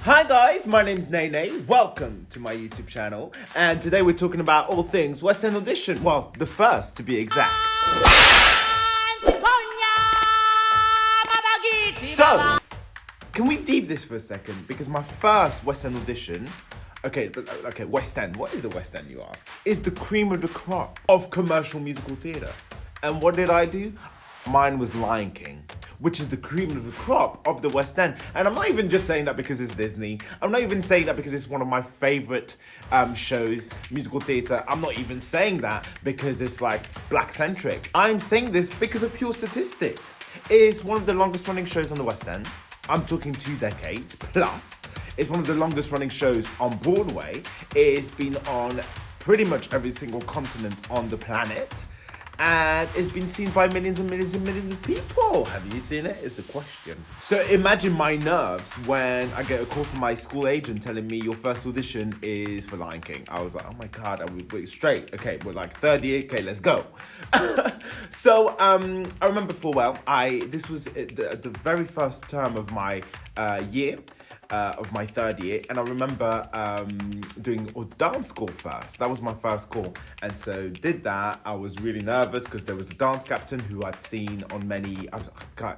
Hi guys, my name's Nene. Welcome to my YouTube channel. And today we're talking about all things West End Audition. Well, the first to be exact. So, can we deep this for a second? Because my first West End audition, okay, West End, what is the West End, you ask? Is the cream of the crop of commercial musical theatre. And what did I do? Mine was Lion King, which is the cream of the crop of the West End. And I'm not even just saying that because it's Disney. I'm not even saying that because it's one of my favorite shows, musical theatre. I'm not even saying that because it's like black-centric. I'm saying this because of pure statistics. It's one of the longest running shows on the West End. I'm talking 2 decades plus. It's one of the longest running shows on Broadway. It's been on pretty much every single continent on the planet. And it's been seen by millions and millions and millions of people. Have you seen it? Is the question. So imagine my nerves when I get a call from my school agent telling me your first audition is for Lion King. I was like, oh my God, we're straight. Okay, we're like third year. Okay, let's go. So I remember full well, this was the very first term of my year. Of my third year, and I remember doing a dance school first. That was my first call, and so did that. I was really nervous because there was the dance captain who I'd seen on many.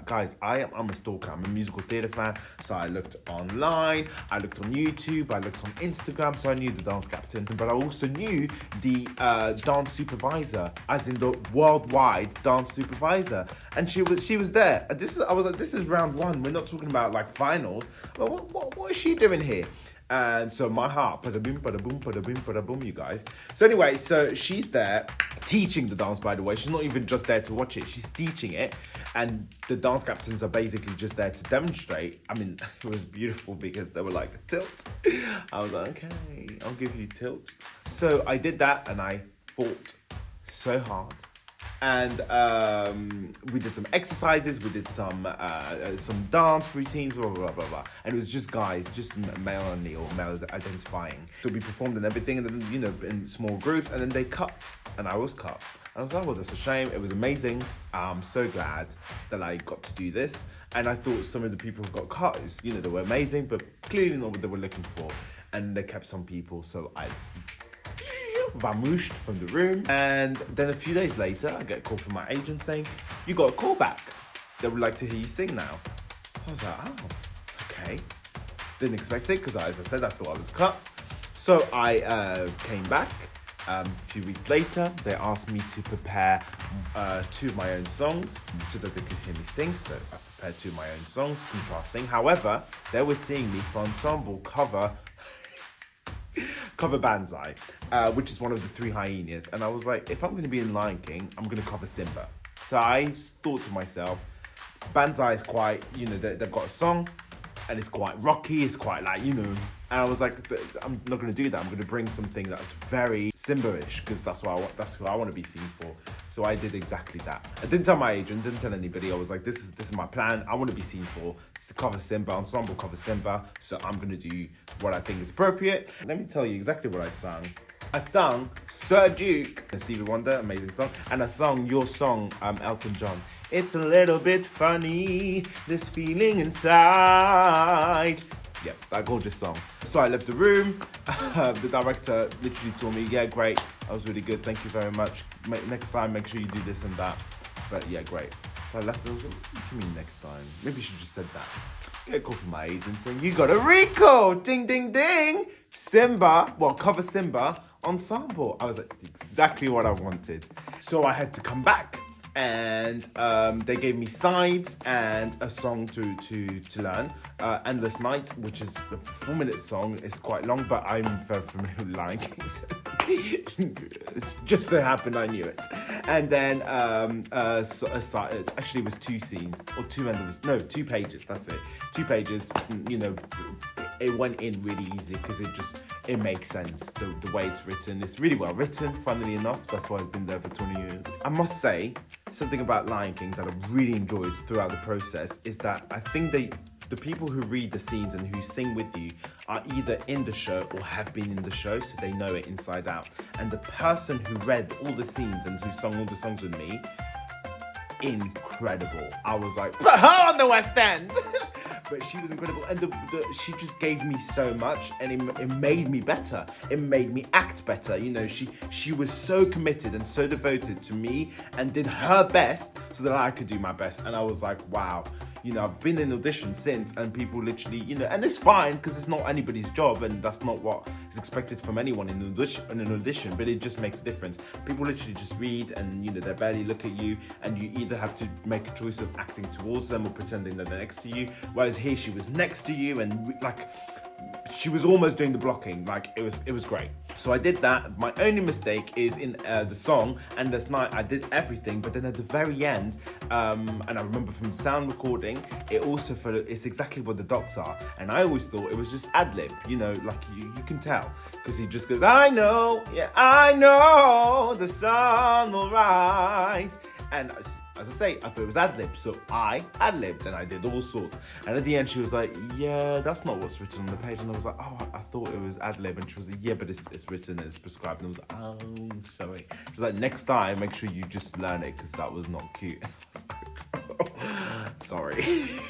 Guys, I'm a stalker. I'm a musical theatre fan, so I looked online, I looked on YouTube, I looked on Instagram, so I knew the dance captain, but I also knew the dance supervisor, as in the worldwide dance supervisor, and she was there. I was like, this is round one. We're not talking about like finals. Well, what is she doing here? And so my heart, pada boom, pada boom, you guys. So anyway, so she's there teaching the dance, by the way. She's not even just there to watch it. She's teaching it. And the dance captains are basically just there to demonstrate. I mean, it was beautiful because they were like, tilt. I was like, okay, I'll give you tilt. So I did that and I fought so hard. And we did some exercises, we did some dance routines, blah, blah, blah, blah. And it was just guys, just male only or male identifying. So we performed and everything, and then, you know, in small groups, and then they cut, and I was cut. And I was like, well, that's a shame. It was amazing. I'm so glad that I got to do this. And I thought some of the people who got cut, you know, they were amazing, but clearly not what they were looking for. And they kept some people, so I vamooshed from the room. And then a few days later, I get a call from my agent saying, you got a call back. They would like to hear you sing now. I was like, oh, okay. Didn't expect it because, as I said, I thought I was cut. So I came back. A few weeks later, they asked me to prepare 2 of my own songs so that they could hear me sing. So I prepared 2 of my own songs, contrasting. However, they were seeing me for ensemble cover Banzai, which is one of the 3 hyenas. And I was like, if I'm going to be in Lion King, I'm going to cover Simba. So I thought to myself, Banzai is quite, you know, they've got a song and it's quite rocky, it's quite like, you know. And I was like, I'm not going to do that. I'm going to bring something that's very Simba-ish because that's who I want to be seen for. So I did exactly that. I didn't tell my agent, didn't tell anybody. I was like, this is my plan. I want to be seen for to cover Simba, ensemble cover Simba. So I'm going to do what I think is appropriate. Let me tell you exactly what I sang. I sung Sir Duke, a Stevie Wonder, amazing song. And I sung your song, Elton John. It's a little bit funny, this feeling inside. Yeah, that gorgeous song. So I left the room. The director literally told me, yeah, great. That was really good. Thank you very much. Next time, make sure you do this and that. But yeah, great. So I left. I was like, what do you mean next time? Maybe she just said that. Get a call from my agent saying, you got a recall. Ding, ding, ding. Simba, well, cover Simba ensemble. I was like, exactly what I wanted. So I had to come back. And they gave me sides and a song to learn. Endless Night, which is a 4-minute song. It's quite long, but I'm very familiar with Lion King. So it just so happened I knew it. And then actually it was 2 scenes or 2 pages. That's it. 2 pages. You know, it went in really easily because it makes sense. The way it's written, it's really well written. Funnily enough, that's why I've been there for 20 years. I must say something about Lion King that I've really enjoyed throughout the process is that I think the people who read the scenes and who sing with you are either in the show or have been in the show, so they know it inside out. And the person who read all the scenes and who sung all the songs with me, incredible. I was like, on the West End. but she was incredible, and she just gave me so much, and it made me better. It made me act better. You know, she was so committed and so devoted to me, and did her best so that I could do my best. And I was like, wow. You know, I've been in audition since, and people literally, you know, and it's fine because it's not anybody's job, and that's not what is expected from anyone in an audition, but it just makes a difference. People literally just read, and you know, they barely look at you, and you either have to make a choice of acting towards them or pretending that they're next to you. Whereas here, she was next to you, and like, she was almost doing the blocking. Like, it was great. So I did that. My only mistake is in the song, and this night I did everything, but then at the very end, and I remember from sound recording, it also it's exactly what the dots are, and I always thought it was just ad-lib, you know, like you can tell, because he just goes, I know, yeah, I know the sun will rise, and as I say, I thought it was ad-lib, so I ad-libbed, and I did all sorts. And at the end, she was like, yeah, that's not what's written on the page. And I was like, oh, I thought it was ad-lib. And she was like, yeah, but it's written and it's prescribed. And I was like, oh, sorry. She was like, next time, make sure you just learn it, because that was not cute. And I was like, sorry.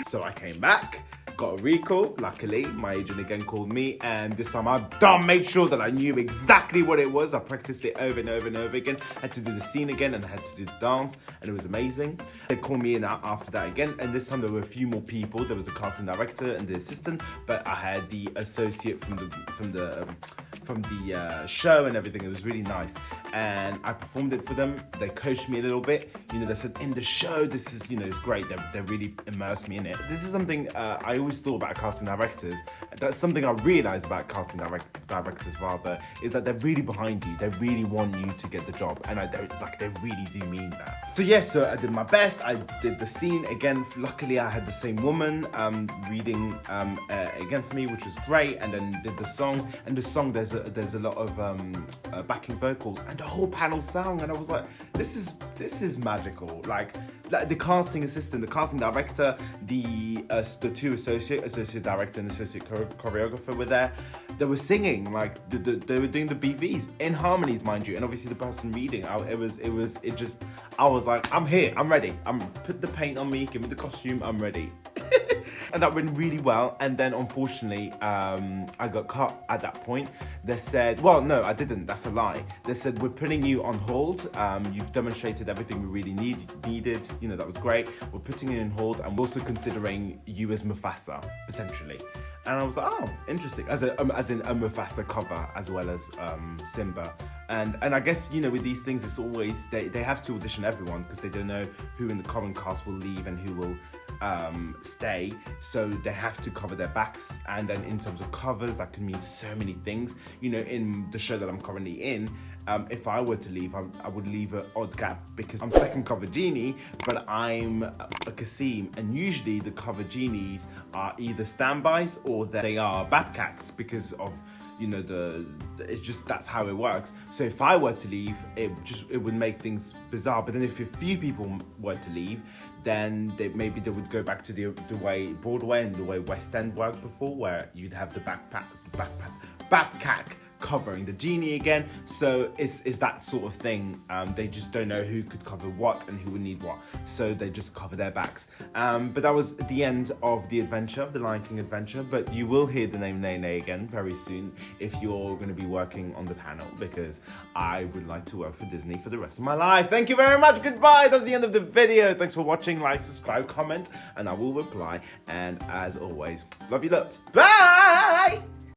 So I came back, got a recall. Luckily, my agent again called me, and this time I made sure that I knew exactly what it was. I practiced it over and over and over again. I had to do the scene again, and I had to do the dance, and it was amazing. They called me in after that again, and this time there were a few more people. There was the casting director and the assistant, but I had the associate from the show and everything. It was really nice, and I performed it for them. They coached me a little bit. You know, they said, in the show, this is, you know, it's great. They really immersed me in it. This is something I always thought about casting directors. That's something I realized about casting directors rather, is that they're really behind you. They really want you to get the job, and they really do mean that. So yes, so I did my best. I did the scene again. Luckily, I had the same woman reading against me, which was great, and then did the song. And the song, there's a lot of backing vocals, and the whole panel sang, and I was like, this is magical. Like the casting assistant, the casting director, the two associate director and associate choreographer were there. They were singing, like they were doing the BVs in harmonies, mind you, and obviously the person reading. I was like, I'm here, I'm ready. Put the paint on me, give me the costume, I'm ready. And that went really well. And then unfortunately, I got cut at that point. They said, well, no, I didn't. That's a lie. They said, we're putting you on hold. You've demonstrated everything we really needed. You know, that was great. We're putting you on hold, and we're also considering you as Mufasa, potentially. And I was like, oh, interesting. As in a Mufasa cover, as well as Simba. And I guess, you know, with these things, it's always, they have to audition everyone, because they don't know who in the current cast will leave and who will stay, so they have to cover their backs. And then in terms of covers, that can mean so many things. You know, in the show that I'm currently in, if I were to leave, I would leave an odd gap, because I'm second cover genie, but I'm a Kasim, and usually the cover genies are either standbys or they are babcats, because of, you know, it's just, that's how it works. So if I were to leave, it would make things bizarre. But then if a few people were to leave, then maybe they would go back to the way Broadway and the way West End worked before, where you'd have the babcat covering the genie again. So it's that sort of thing. They just don't know who could cover what and who would need what, so they just cover their backs. But that was the end of the adventure, of the Lion King adventure. But you will hear the name Nene again very soon if you're going to be working on the panel, because I would like to work for Disney for the rest of my life. Thank you very much. Goodbye. That's the end of the video. Thanks for watching. Like, subscribe, comment, and I will reply. And as always, love you lots. Bye.